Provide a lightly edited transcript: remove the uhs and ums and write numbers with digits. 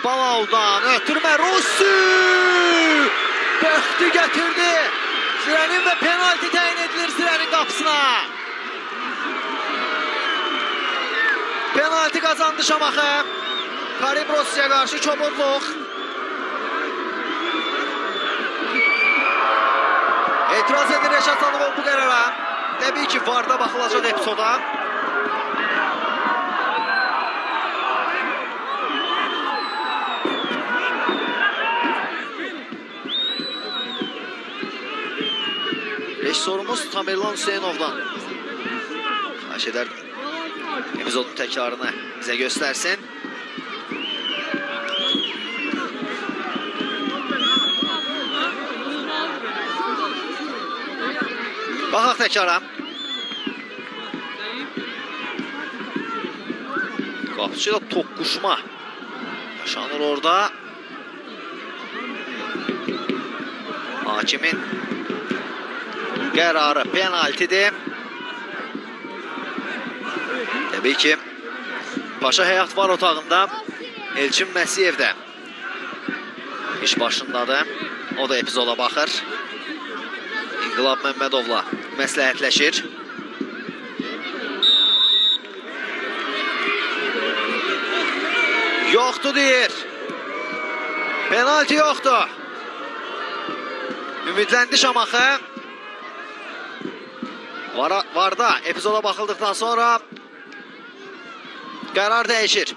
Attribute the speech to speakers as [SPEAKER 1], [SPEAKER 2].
[SPEAKER 1] Balaldan ötürmə Rossi Bəxti gətirdi. Zirənin və penalti təyin edilir Zirənin qapısına. Penalti kazandı Şamaxı. Karim Rossi'ye karşı çobodluq. Etiraz edir Rəşad Sanıqov bu qərara. Təbii ki, VAR-da baxılacaq epizoda. Sorumuz Tamerlan Hüseynov'dan. Xahiş ederdim epizodun tekrarını bize göstersin. Baxaq tekrara. Qapıcıyla toqquşma yaşanır orada. Hakimin qərarı penaltidir. Təbii ki, Paşa Həyat var otağında Elçin Məsiyev də iş başındadır. O da epizoda baxır. İnqilab Məmmədovla məsləhətləşir. Yoxdur deyir. Penalti yoxdur. Ümidləndi Şamaxı. VAR-da epizoda baxıldıqdan sonra qərar dəyişir.